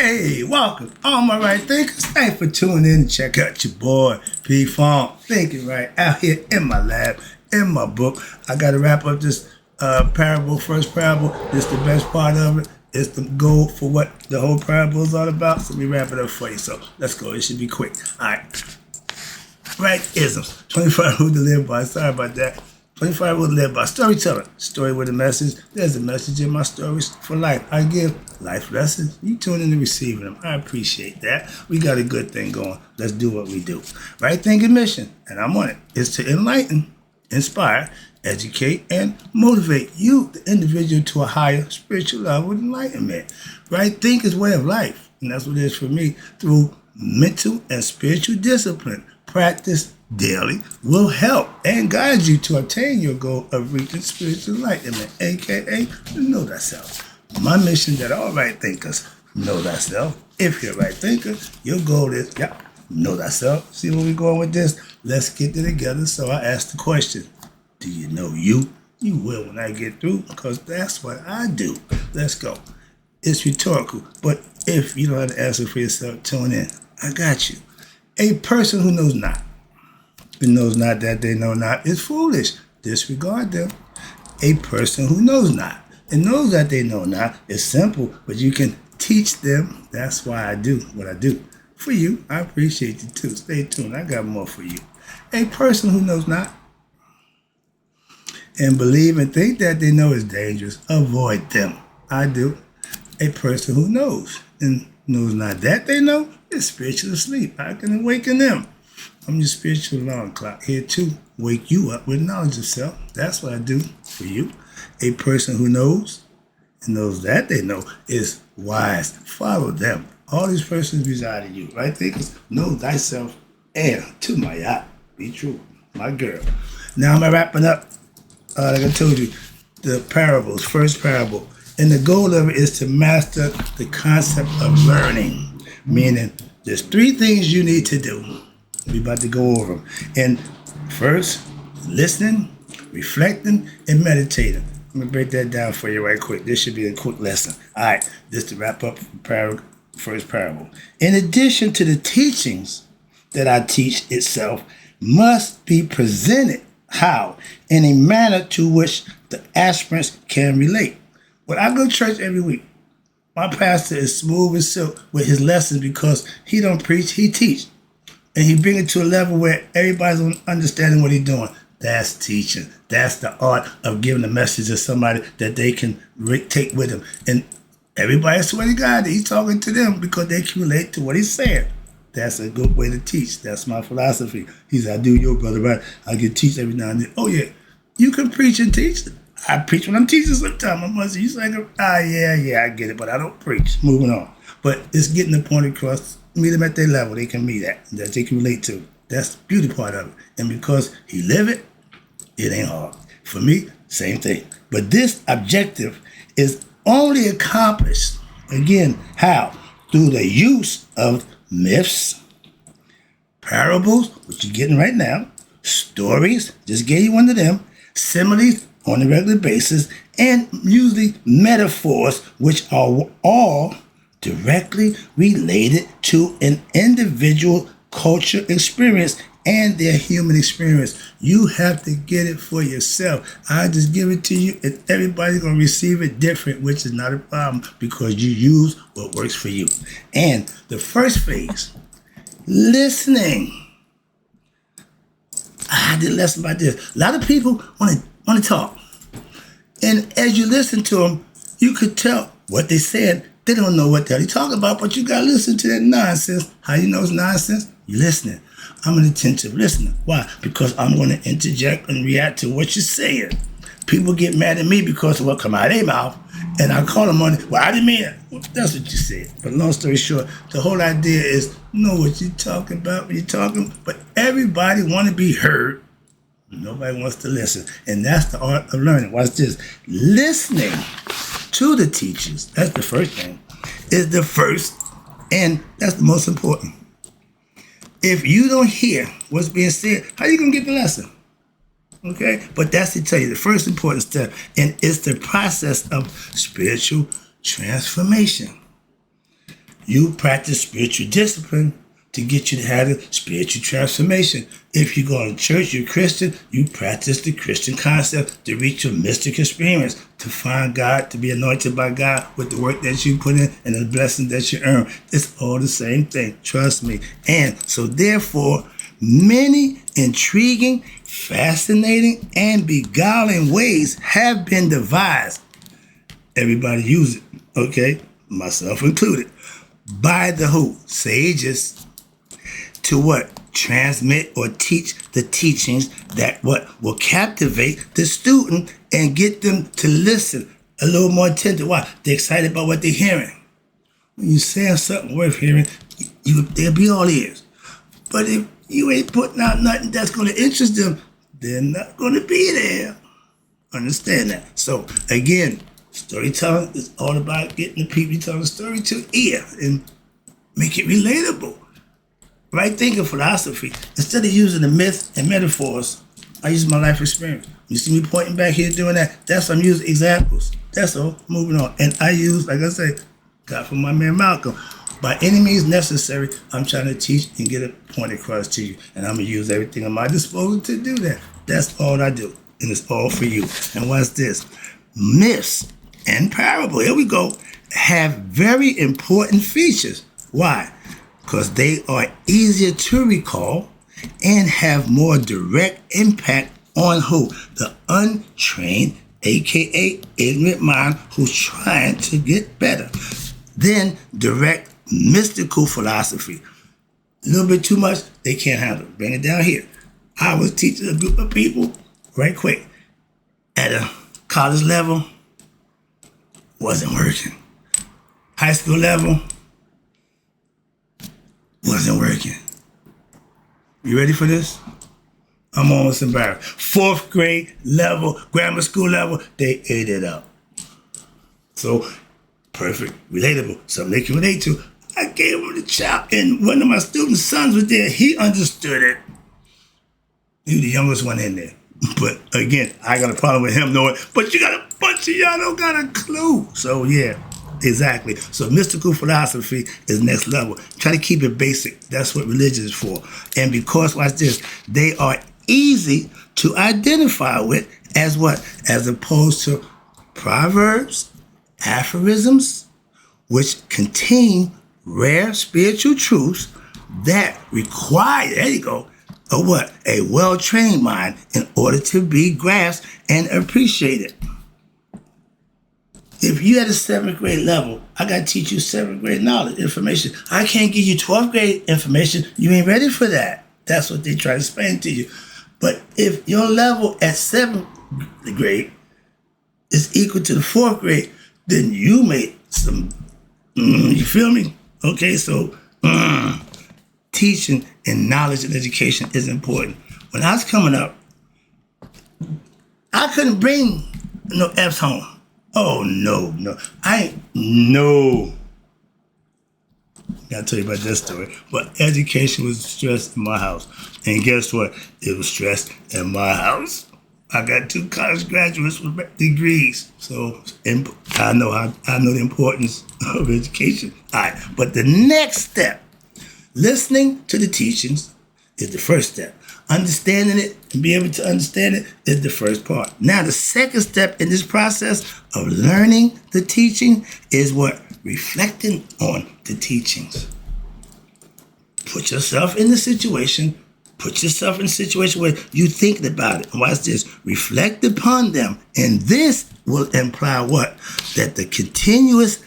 Hey, welcome, all my right thinkers. Thanks for tuning in and check out your boy P Funk, thinking right out here in my lab, in my book. I got to wrap up this parable, first parable. This is the best part of it. It's the goal for what the whole parable is all about. So let me wrap it up for you. So let's go. It should be quick. All right. Right isms. 25 rules to live by. Sorry about that. 25 rules to live by. Storytelling. Story with a message. There's a message in my stories for life. I give life lessons. You tune in to receiving them. I appreciate that. We got a good thing going. Let's do what we do. Right thinking mission, and I'm on it, is to enlighten, inspire, educate, and motivate you, the individual, to a higher spiritual level of enlightenment. Right thinking's way of life, and that's what it is for me, through mental and spiritual discipline. Practice daily will help and guide you to attain your goal of reaching spiritual enlightenment, aka know thyself. My mission that all right thinkers know thyself. If you're a right thinker, your goal is, know thyself. See where we're going with this? Let's get it together. So I asked the question, do you know you? You will when I get through, because that's what I do. Let's go. It's rhetorical, but if you don't have to answer for yourself, tune in. I got you. A person who knows not, and knows not that they know not, is foolish. Disregard them. A person who knows not and knows that they know not is simple, but you can teach them. That's why I do what I do. For you, I appreciate you too. Stay tuned. I got more for you. A person who knows not and believe and think that they know is dangerous, avoid them. I do. A person who knows and knows not that they know is spiritually asleep. I can awaken them. I'm your spiritual alarm clock here to wake you up with knowledge of self. That's what I do for you. A person who knows and knows that they know is wise. Follow them. All these persons reside in you, right? Thinkers, know thyself and to my yacht. Be true, my girl. Now I'm wrapping up, like I told you, the parables, first parable. And the goal of it is to master the concept of learning, meaning there's three things you need to do. We're about to go over them. And first, listening, reflecting, and meditating. I'm going to break that down for you right quick. This should be a quick lesson. All right, this to wrap up the first parable. In addition to the teachings that I teach itself, must be presented how? In a manner to which the aspirants can relate. When I go to church every week, my pastor is smooth as silk with his lessons because he don't preach, he teach. And he bring it to a level where everybody's understanding what he's doing. That's teaching. That's the art of giving a message to somebody that they can take with them. And everybody swear to God that he's talking to them because they can relate to what he's saying. That's a good way to teach. That's my philosophy. He said, I do your brother right. I can teach every now and then. Oh yeah, you can preach and teach. I preach when I'm teaching sometimes. My mother, you like, yeah, I get it, but I don't preach. Moving on. But it's getting the point across. Meet them at their level. They can meet that they can relate to. That's the beauty part of it. And because he live it, it ain't hard. For me, same thing. But this objective is only accomplished, again, how? Through the use of myths, parables, which you're getting right now, stories, just gave you one of them, similes on a regular basis, and usually metaphors, which are all directly related to an individual culture experience and their human experience. You have to get it for yourself. I just give it to you, and everybody's going to receive it different, which is not a problem because you use what works for you. And the first phase, listening. I did a lesson about this. A lot of people want to talk. And as you listen to them, you could tell what they said. They don't know what the hell they talking about, but you got to listen to that nonsense. How you know it's nonsense? You're listening. I'm an attentive listener. Why? Because I'm going to interject and react to what you're saying. People get mad at me because of what come out of their mouth, and I call them on it. Well, I didn't mean it. Well, that's what you said. But long story short, the whole idea is know what you're talking about when you're talking, but everybody want to be heard. Nobody wants to listen. And that's the art of learning. Watch this. Listening to the teachers, that's the first thing, is the first, and that's the most important. If you don't hear what's being said, how you going to get the lesson? Okay? But that's to tell you the first important step, and it's the process of spiritual transformation. You practice spiritual discipline to get you to have a spiritual transformation. If you go to church, you're Christian, you practice the Christian concept to reach your mystic experience, to find God, to be anointed by God with the work that you put in and the blessing that you earn. It's all the same thing, trust me. And so therefore, many intriguing, fascinating, and beguiling ways have been devised. Everybody use it, okay? Myself included. By the who? Sages. To what? Transmit or teach the teachings that what will captivate the student and get them to listen a little more attentive. Why? They're excited about what they're hearing. When you're saying something worth hearing, they'll be all ears. But if you ain't putting out nothing that's going to interest them, they're not going to be there. Understand that? So again, storytelling is all about getting the people telling the story to ear and make it relatable. Right thinking philosophy. Instead of using the myth and metaphors, I use my life experience. You see me pointing back here doing that? That's I'm using examples. That's all. Moving on. And I use, like I say, got from my man Malcolm. By any means necessary, I'm trying to teach and get a point across to you. And I'm going to use everything at my disposal to do that. That's all I do. And it's all for you. And what's this? Myths and parable, here we go, have very important features. Why? Because they are easier to recall and have more direct impact on who? The untrained, aka ignorant mind who's trying to get better. Then direct mystical philosophy. A little bit too much, they can't handle it. Bring it down here. I was teaching a group of people right quick at a college level, wasn't working. High school level, wasn't working. You ready for this? I'm almost embarrassed. 4th grade level, grammar school level, they ate it up. So, perfect, relatable, something they can relate to. I gave them the chop, and one of my students' sons was there. He understood it. He was the youngest one in there. But again, I got a problem with him knowing, but you got a bunch of y'all don't got a clue. So yeah. Exactly. So mystical philosophy is next level. Try to keep it basic. That's what religion is for. And because, watch this, they are easy to identify with as what? As opposed to proverbs, aphorisms, which contain rare spiritual truths that require, there you go, a what? A well-trained mind in order to be grasped and appreciated. If you at a 7th grade level, I got to teach you 7th grade knowledge, information. I can't give you 12th grade information. You ain't ready for that. That's what they try to explain to you. But if your level at 7th grade is equal to the 4th grade, then you made some, you feel me? Okay, so teaching and knowledge and education is important. When I was coming up, I couldn't bring no F's home. Oh, no. Gotta tell you about that story. But education was stressed in my house. And guess what? It was stressed in my house. I got 2 college graduates with degrees. So I know the importance of education. All right, but the next step, listening to the teachings is the first step. Understanding it and being able to understand it is the first part. Now, the second step in this process of learning the teaching is what? Reflecting on the teachings. Put yourself in the situation. Put yourself in a situation where you think about it. And watch this. Reflect upon them. And this will imply what? That the continuous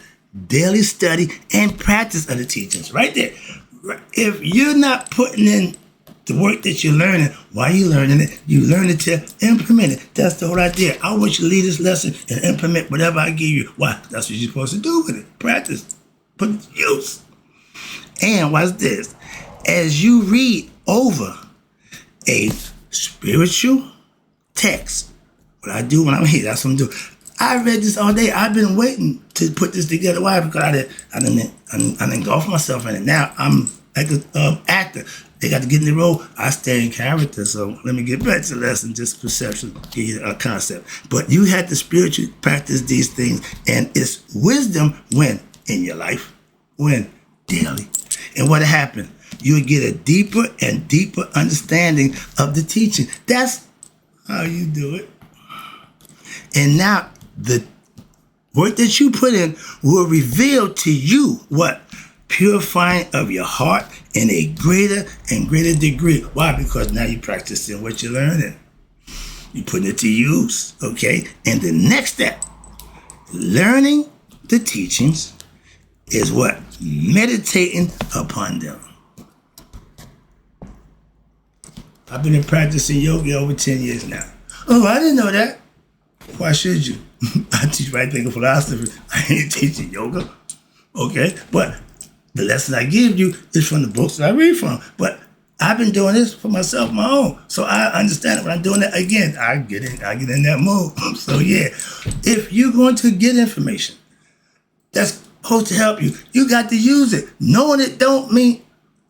daily study and practice of the teachings. Right there. If you're not putting in the work that you're learning, why are you learning it? You learn it to implement it. That's the whole idea. I want you to leave this lesson and implement whatever I give you. Why? That's what you're supposed to do with it. Practice. Put it to use. And watch this. As you read over a spiritual text, what I do when I'm here, that's what I'm doing. I read this all day. I've been waiting to put this together. Why? Because I didn't engulf myself in it. Now I'm like an actor. They got to get in the role. I stay in character. So let me get back to the lesson, just perception, give you a concept. But you have to spiritually practice these things. And it's wisdom when? In your life. When? daily. And what happened? You'll get a deeper and deeper understanding of the teaching. That's how you do it. And now the work that you put in will reveal to you what? Purifying of your heart in a greater and greater degree. Why? Because now you're practicing what you're learning. You're putting it to use, okay? And the next step, learning the teachings, is what? Meditating upon them. I've been practicing yoga over 10 years now. Oh, I didn't know that. Why should you? I teach right thinking philosophy. I ain't teaching yoga. Okay? But the lesson I give you is from the books that I read from. But I've been doing this for myself, my own. So I understand it when I'm doing it again. I get in that mode. So yeah, if you're going to get information that's supposed to help you, you got to use it. Knowing it don't mean,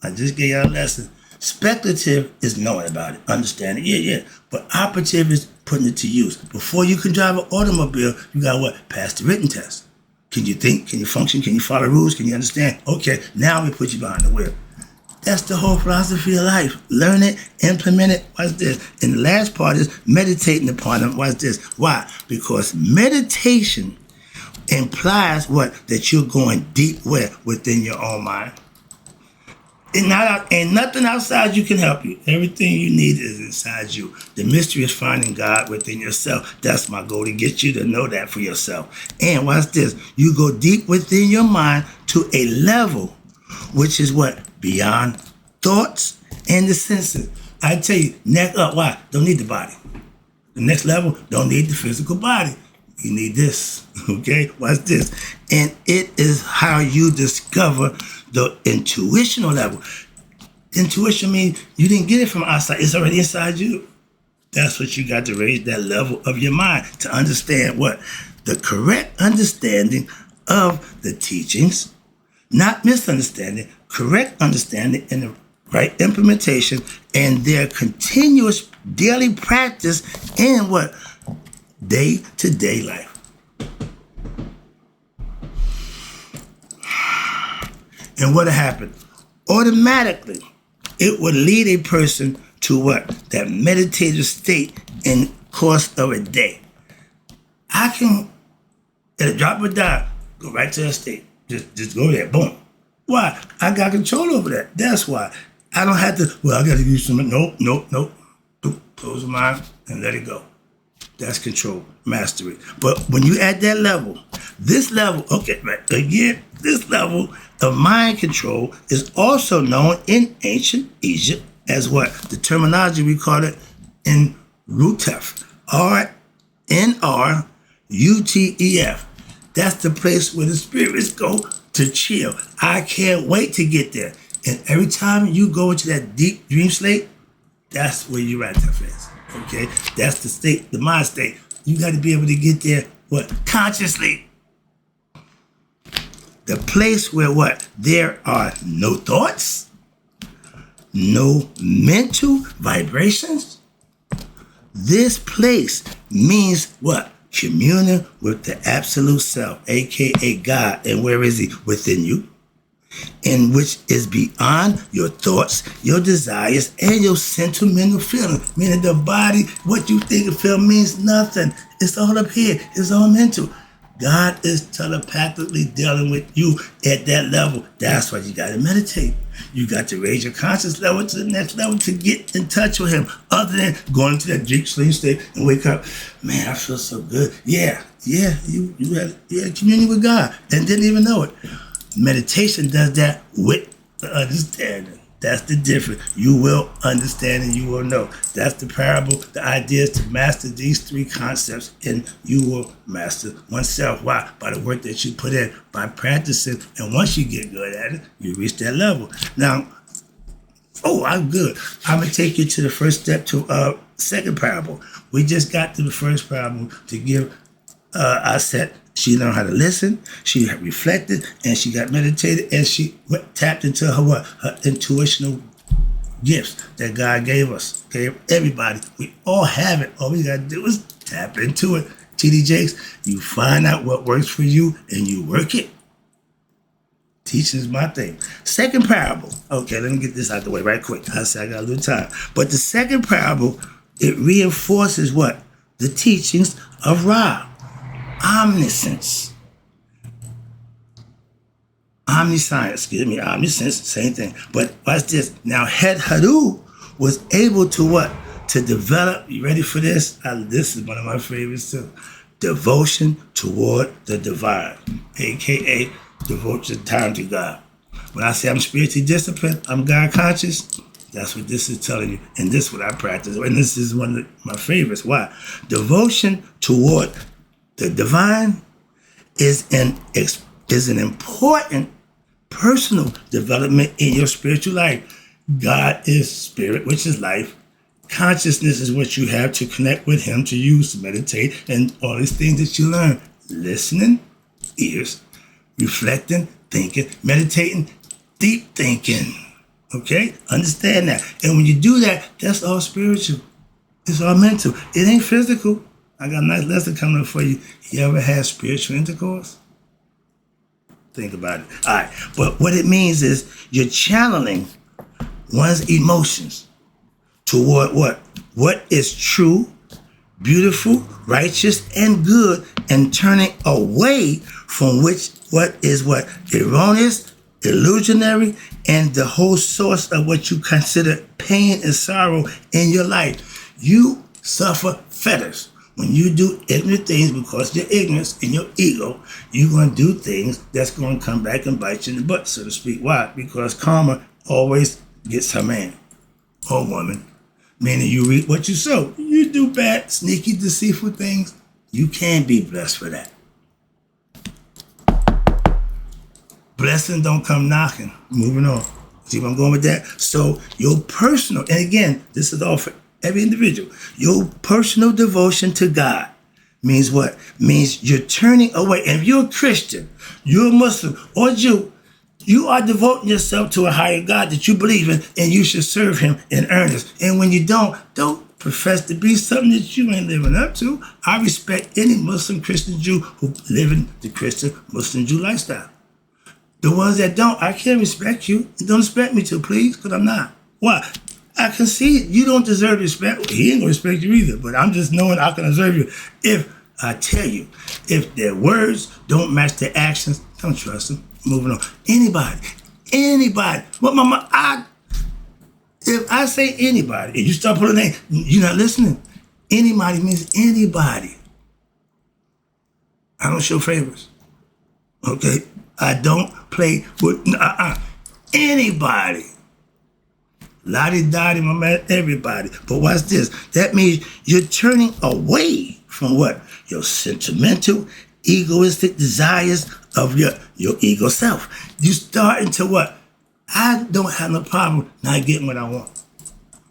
I just gave you a lesson. Speculative is knowing about it, understanding, yeah. But operative is putting it to use. Before you can drive an automobile, you got what? Pass the written test. Can you think? Can you function? Can you follow rules? Can you understand? Okay, now we put you behind the wheel. That's the whole philosophy of life. Learn it, implement it. Watch this. And the last part is meditating upon it. Watch this. Why? Because meditation implies what? That you're going deep where? Within your own mind. Ain't nothing outside you can help you. Everything you need is inside you. The mystery is finding God within yourself. That's my goal, to get you to know that for yourself. And watch this. You go deep within your mind to a level which is what? Beyond thoughts and the senses. I tell you, neck up. Why? Don't need the body. The next level, don't need the physical body. You need this, okay? Watch this. And it is how you discover the intuitional level. Intuition means you didn't get it from outside. It's already inside you. That's what you got to raise that level of your mind to understand what? The correct understanding of the teachings, not misunderstanding, correct understanding and the right implementation, and their continuous daily practice in what? Day-to-day life. And what happened? Automatically, it would lead a person to what? That meditative state in course of a day. I can, at a drop of a dime, go right to that state. Just go there, boom. Why? I got control over that. That's why. I don't have to, I got to use some, nope. Close your mind and let it go. That's control, mastery. But when you at that level, this level, okay, right, again, this level of mind control is also known in ancient Egypt as what? The terminology we call it in Rutef, RNRUTEF. That's the place where the spirits go to chill. I can't wait to get there. And every time you go into that deep dream state, that's where your right is. Okay? That's the state, the mind state. You got to be able to get there, what? Consciously. The place where what? There are no thoughts, no mental vibrations. This place means what? Communion with the absolute self, aka God. And where is he? Within you. In which is beyond your thoughts, your desires, and your sentimental feelings. Meaning the body, what you think and feel means nothing. It's all up here. It's all mental. God is telepathically dealing with you at that level. That's why you got to meditate. You got to raise your conscious level to the next level to get in touch with him. Other than going into that deep sleep state and wake up, man, I feel so good. Yeah, you had communion with God and didn't even know it. Meditation does that with the understanding. That's the difference. You will understand and you will know. That's the parable. The idea is to master these three concepts and you will master oneself. Why? By the work that you put in, by practicing. And once you get good at it, you reach that level. Now, I'm good. I'm going to take you to the first step to second parable. We just got to the first parable to give our set. She learned how to listen, she reflected, and she got meditated, and she tapped into her her intuitional gifts that God gave us, gave everybody. We all have it. All we got to do is tap into it. TD Jakes, you find out what works for you, and you work it. Teaching is my thing. Second parable. Okay, let me get this out the way right quick. I said I got a little time. But the second parable, it reinforces what? The teachings of Ra. Omniscience. Omniscience, omniscience, same thing. But watch this. Now, Het Hadu was able to what? To develop, you ready for this? This is one of my favorites too. Devotion toward the divine, a.k.a. devote your time to God. When I say I'm spiritually disciplined, I'm God conscious, that's what this is telling you. And this is what I practice. And this is one of my favorites. Why? Devotion toward the divine is an important personal development in your spiritual life. God is spirit, which is life. Consciousness is what you have to connect with him, to use, to meditate, and all these things that you learn. Listening, ears, reflecting, thinking, meditating, deep thinking. Okay? Understand that. And when you do that, that's all spiritual. It's all mental. It ain't physical. I got a nice lesson coming up for you. You ever had spiritual intercourse? Think about it. All right. But what it means is you're channeling one's emotions toward what? What is true, beautiful, righteous, and good, and turning away from what is erroneous, illusionary, and the whole source of what you consider pain and sorrow in your life. You suffer fetters. When you do ignorant things because of your ignorance and your ego, you're going to do things that's going to come back and bite you in the butt, so to speak. Why? Because karma always gets her man or woman. Meaning you reap what you sow. You do bad, sneaky, deceitful things, you can be blessed for that. Blessing don't come knocking. Moving on. See where I'm going with that? So your personal, and again, this is all for every individual. Your personal devotion to God means what? Means you're turning away. And if you're a Christian, you're a Muslim or Jew, you are devoting yourself to a higher God that you believe in, and you should serve him in earnest. And when you don't profess to be something that you ain't living up to. I respect any Muslim, Christian, Jew who live in the Christian, Muslim, Jew lifestyle. The ones that don't, I can't respect you. Don't expect me to, please, because I'm not. Why? I can see it. You don't deserve respect. He ain't going to respect you either, but I'm just knowing I can observe you. If I tell you, if their words don't match their actions, don't trust them. Moving on. Anybody. What if I say anybody, and you start putting a name, you're not listening. Anybody means anybody. I don't show favors. Okay? I don't play with anybody. Lottie-dottie, my man, everybody. But watch this. That means you're turning away from what? Your sentimental, egoistic desires of your ego self. You starting to what? I don't have no problem not getting what I want.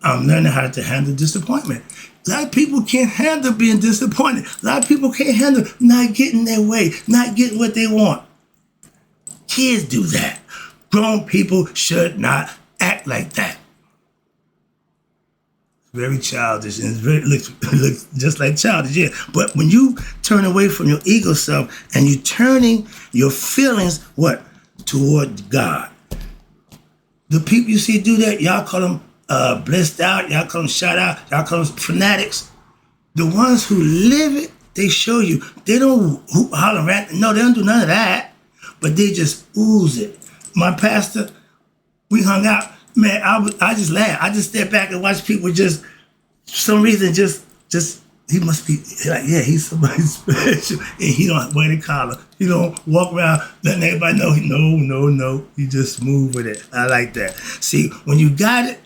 I'm learning how to handle disappointment. A lot of people can't handle being disappointed. A lot of people can't handle not getting their way, not getting what they want. Kids do that. Grown people should not act like that. Very childish, and it looks just like childish, yeah. But when you turn away from your ego self and you're turning your feelings, what? Toward God. The people you see do that, y'all call them blissed out, y'all call them shut out, y'all call them fanatics. The ones who live it, they show you. They don't hoop, holler, rap. No, they don't do none of that. But they just ooze it. My pastor, we hung out. Man, I just laugh. I just step back and watch people just, for some reason, just he must be like, yeah, he's somebody special. And he don't wear the collar. He don't walk around letting everybody know. No. He just move with it. I like that. See, when you got it,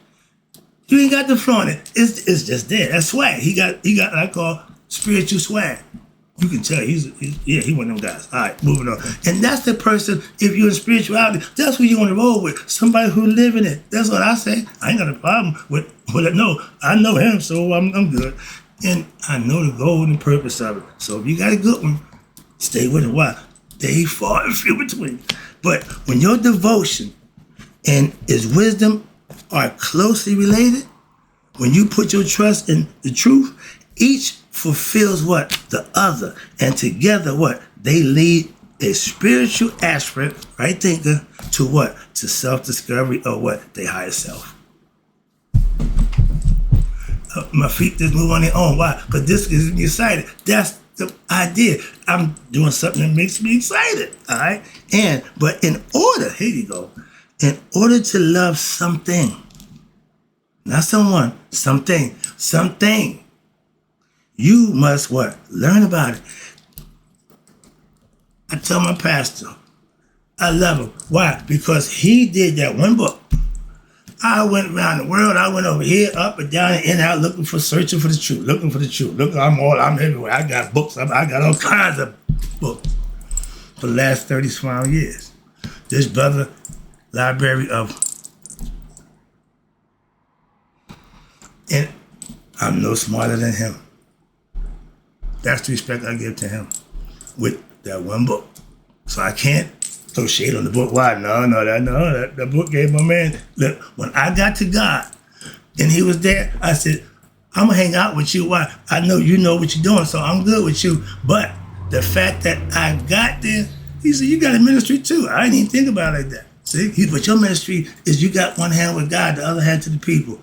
you ain't got to flaunt it. It's just there. That's swag. He got what I call spiritual swag. You can tell he's one of them guys. All right, moving on. And that's the person, if you're in spirituality, that's who you want to roll with. Somebody who live in it. That's what I say. I ain't got a problem with it. No, I know him, so I'm good. And I know the goal and the purpose of it. So if you got a good one, stay with it. Why? They far and few between. But when your devotion and his wisdom are closely related, when you put your trust in the truth, each fulfills what? The other. And together what? They lead a spiritual aspect, right thinker, to what? To self-discovery of what? Their higher self. My feet just move on their own. Why? Because this gets me excited. That's the idea. I'm doing something that makes me excited. All right? But in order, here you go. In order to love something, not someone, something, you must what? Learn about it. I tell my pastor, I love him. Why? Because he did that one book. I went around the world. I went over here, up and down and in and out, searching for the truth, looking for the truth. Look, I'm everywhere. I got books. I got all kinds of books for the last 35 years. This brother, library of, and I'm no smarter than him. That's the respect I give to him with that one book. So I can't throw shade on the book. Why? No, that book gave my man. Look, when I got to God and he was there, I said, I'm gonna hang out with you. Why? I know you know what you're doing, so I'm good with you. But the fact that I got there, he said, you got a ministry too. I didn't even think about it like that. See, but your ministry is you got one hand with God, the other hand to the people.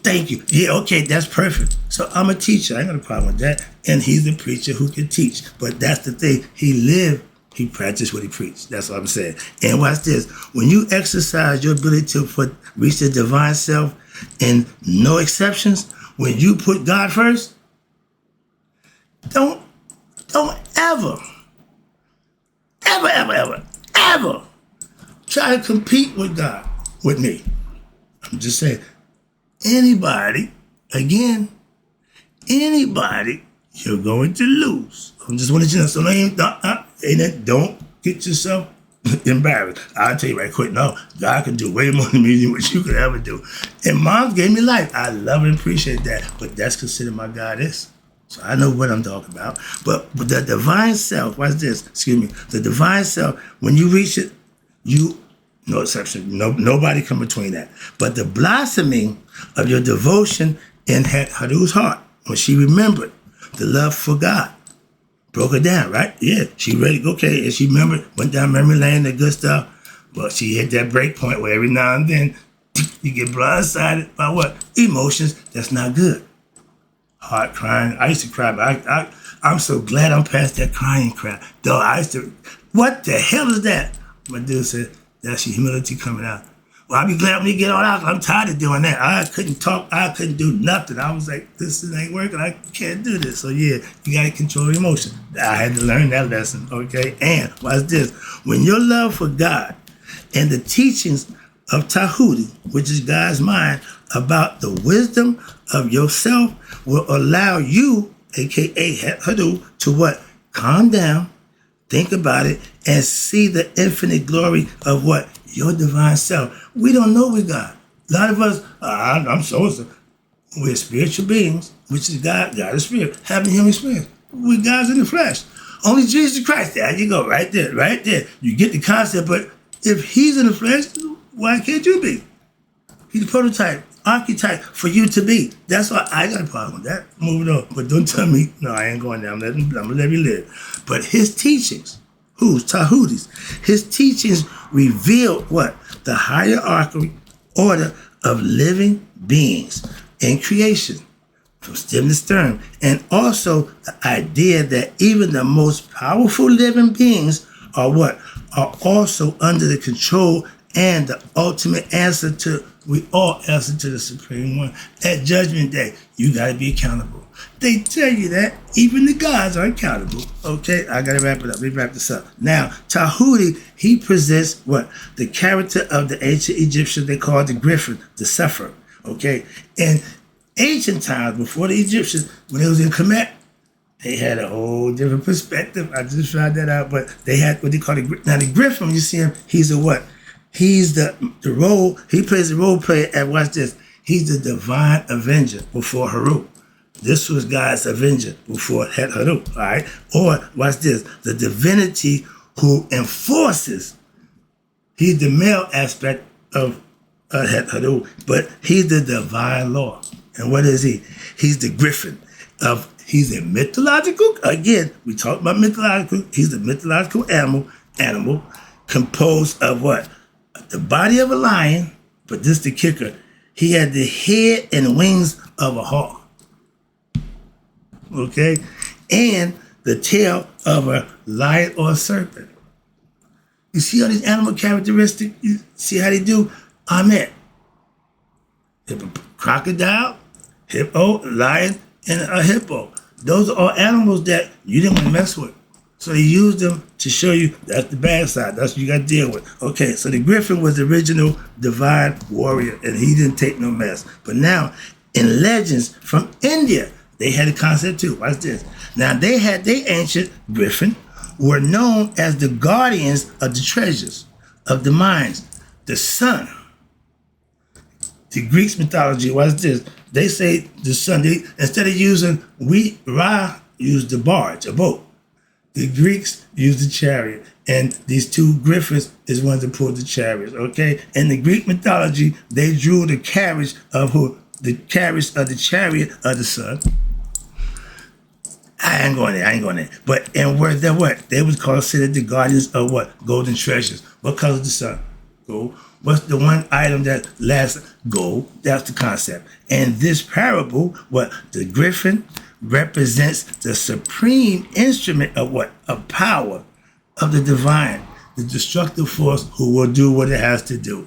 Thank you. Yeah, okay, that's perfect. So I'm a teacher. I ain't got a problem with that. And he's a preacher who can teach. But that's the thing. He lived, he practiced what he preached. That's what I'm saying. And watch this. When you exercise your ability to reach the divine self and no exceptions, when you put God first, don't ever try to compete with God, with me. I'm just saying. Anybody, you're going to lose. I'm just wanting you to know. So don't get yourself embarrassed. I'll tell you right quick, no, God can do way more than me than what you could ever do. And Mom gave me life. I love and appreciate that. But that's considered my goddess. So I know what I'm talking about. But the divine self, watch this, the divine self, when you reach it, no exception. Nobody come between that. But the blossoming of your devotion in Haru's heart, when she remembered the love for God, broke her down, right? Yeah, she ready. Okay, and she remembered, went down memory lane, the good stuff. But she hit that break point where every now and then you get blindsided by what? Emotions that's not good. Heart crying. I used to cry, but I'm so glad I'm past that crying crap. Though I used to, what the hell is that? My dude said, that's your humility coming out. Well, I'll be glad when you get on out. I'm tired of doing that. I couldn't talk. I couldn't do nothing. I was like, this ain't working. I can't do this. So yeah, you got to control your emotion. I had to learn that lesson, okay? And watch this. When your love for God and the teachings of Tahuti, which is God's mind, about the wisdom of yourself will allow you, aka Hadu, to what? Calm down, think about it, and see the infinite glory of what? Your divine self. We don't know with God. A lot of us, I'm so-and-so. We're spiritual beings, which is God is spirit, having human experience. We're God's in the flesh. Only Jesus Christ. There you go, right there, right there. You get the concept, but if he's in the flesh, why can't you be? He's the prototype, archetype for you to be. That's why I got a problem with that. Moving on. But don't tell me, no, I ain't going there. I'm going to let you live. But his teachings, who's Tahuti's, his teachings reveal what? The hierarchical order of living beings in creation, from stem to stern. And also the idea that even the most powerful living beings are what? Are also under the control and the ultimate answer to, we all answer to the Supreme One. At Judgment Day, you got to be accountable. They tell you that even the gods are accountable. Okay, I got to wrap it up. Let me wrap this up. Now, Tahuti, he presents what? The character of the ancient Egyptians they called the griffin, the sufferer. Okay, in ancient times, before the Egyptians, when it was in Kemet, they had a whole different perspective. I just found that out, but they had what they call now the griffin, when you see him, he's a what? He's the role, he plays the role player at, watch this, he's the divine avenger before Haru. This was God's avenger before Haru, all right? Or, watch this, the divinity who enforces, he's the male aspect of Haru, but he's the divine law. And what is he? He's the griffin of He's a mythological, again, we talk about mythological, he's a mythological animal composed of what? The body of a lion, but this is the kicker. He had the head and wings of a hawk. Okay? And the tail of a lion or a serpent. You see all these animal characteristics? You see how they do? Amen. Crocodile, hippo, lion, and a hippo. Those are all animals that you didn't want to mess with. So he used them to show you that's the bad side. That's what you got to deal with. Okay, so the griffin was the original divine warrior, and he didn't take no mess. But now, in legends from India, they had a concept too. Watch this. Now, they had their ancient griffin, were known as the guardians of the treasures, of the mines, the sun. The Greeks mythology, watch this. They say the sun, instead of using Ra used the barge, a boat. The Greeks used the chariot, and these two griffins is ones that pulled the chariots, okay? In the Greek mythology, they drew the carriage of who? The carriage of the chariot of the sun. I ain't going there. But in words that what? They was considered the guardians of what? Golden treasures. What color is the sun? Gold. What's the one item that lasts? Gold. That's the concept. And this parable, what? The griffin represents the supreme instrument of what? Of power, of the divine, the destructive force who will do what it has to do.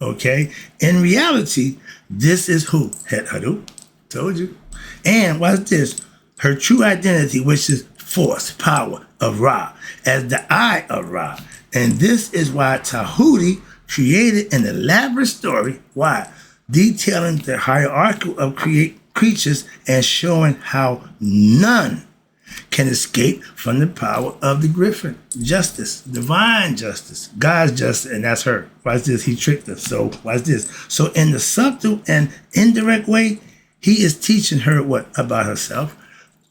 Okay? In reality, this is who? Het Haru. Told you. And what's this? Her true identity, which is force, power of Ra, as the eye of Ra. And this is why Tahuti created an elaborate story. Why? Detailing the hierarchy of creatures and showing how none can escape from the power of the griffin. Justice, divine justice, God's justice, and that's her. Watch this, he tricked her. So watch this. So in the subtle and indirect way, he is teaching her what? About herself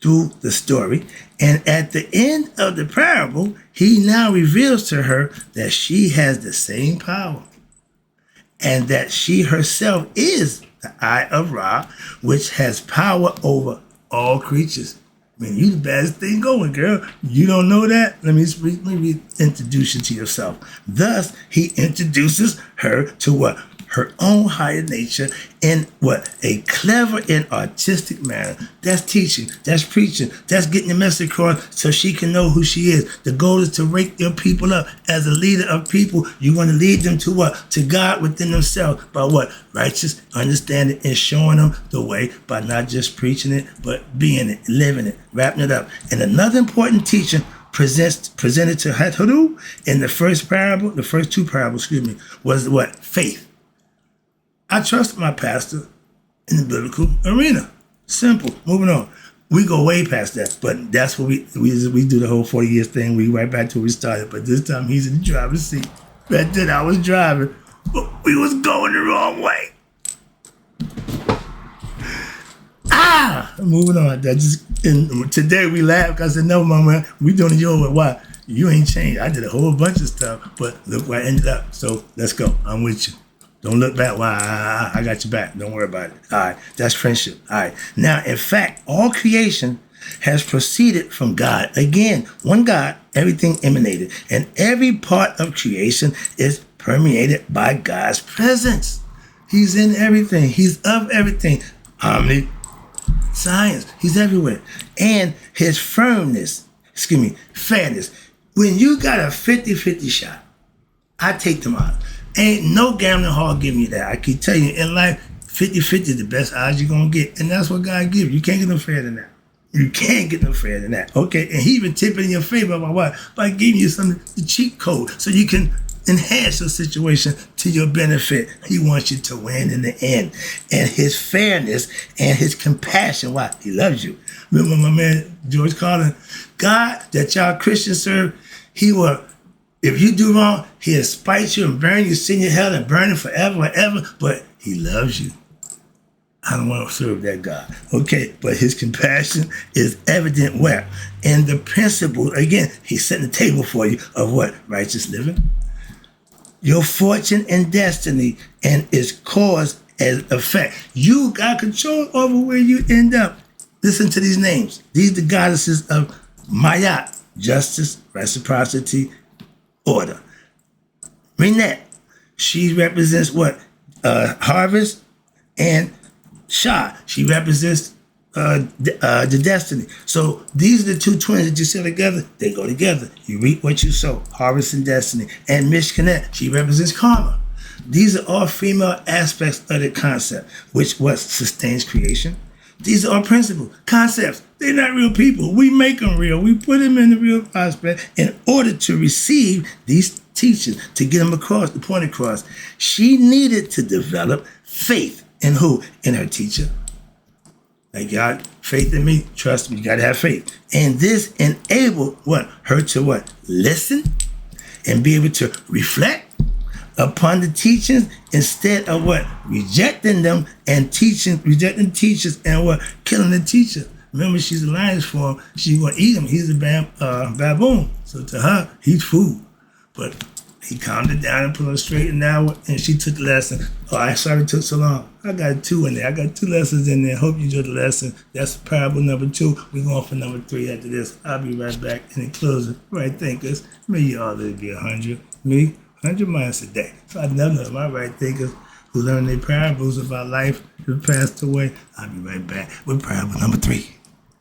through the story. And at the end of the parable, he now reveals to her that she has the same power and that she herself is the Eye of Ra, which has power over all creatures. I mean, you the baddest thing going, girl. You don't know that? Let me introduce you to yourself. Thus, he introduces her to what? Her own higher nature in what? A clever and artistic manner. That's teaching, that's preaching, that's getting the message across so she can know who she is. The goal is to wake your people up. As a leader of people, you want to lead them to what? To God within themselves. By what? Righteous understanding and showing them the way by not just preaching it, but being it, living it, wrapping it up. And another important teaching presented to Het Haru in the first two parables, was what? Faith. I trust my pastor in the biblical arena. Simple. Moving on. We go way past that, but that's what we do the whole 40 years thing. We right back to where we started, but this time he's in the driver's seat. Back then I was driving, but we was going the wrong way. Moving on. And today we laugh because I said, no, mama, we doing it your way. Why? You ain't changed. I did a whole bunch of stuff, but look where I ended up. So let's go. I'm with you. Don't look back. Why? I got your back. Don't worry about it. All right. That's friendship. All right. Now, in fact, all creation has proceeded from God. Again, one God, everything emanated. And every part of creation is permeated by God's presence. He's in everything. He's of everything. Science. He's everywhere. And his fairness. When you got a 50-50 shot, I take them out. Ain't no gambling hall giving you that. I can tell you, in life, 50-50 is the best odds you're going to get. And that's what God gives you. You can't get no fairer than that. You can't get no fairer than that. Okay? And he even tipping in your favor by what? By giving you the cheat code so you can enhance your situation to your benefit. He wants you to win in the end. And his fairness and his compassion, why? He loves you. Remember my man George Carlin? God that y'all Christians serve, he will... If you do wrong, he'll spite you and burn you, send you to hell and burn you forever and ever. But he loves you. I don't want to serve that God. Okay, but his compassion is evident where? In the principle, again, he's setting the table for you of what? Righteous living. Your fortune and destiny and its cause and effect. You got control over where you end up. Listen to these names. These are the goddesses of Mayat, justice, reciprocity, order. Renette, she represents what? Harvest. And Shah, she represents the destiny. So these are the two twins that you see together. They go together. You reap what you sow, harvest and destiny. And Mishkanet, she represents karma. These are all female aspects of the concept, which what sustains creation. These are all principles, concepts. They're not real people. We make them real. We put them in the real aspect in order to receive these teachings, to get them across, the point across. She needed to develop faith in who? In her teacher. Like, God, faith in me, trust me, you gotta have faith. And this enabled what? Her to what? Listen and be able to reflect upon the teachings instead of what? Rejecting them and rejecting teachers and what? Killing the teacher. Remember, she's a lion's form. She's gonna eat him. He's a baboon. So to her, he's food. But he calmed it down and put her straight and now, and she took the lesson. Oh, I'm sorry it took so long. I got 2 in there. I got 2 lessons in there. Hope you enjoyed the lesson. That's parable number 2. We're going for number 3 after this. I'll be right back. And in closing, right thinkers, may you all live to be 100. Me, 100 miles a day. So I never know my right thinkers who learn their parables about life who passed away. I'll be right back with parable number 3.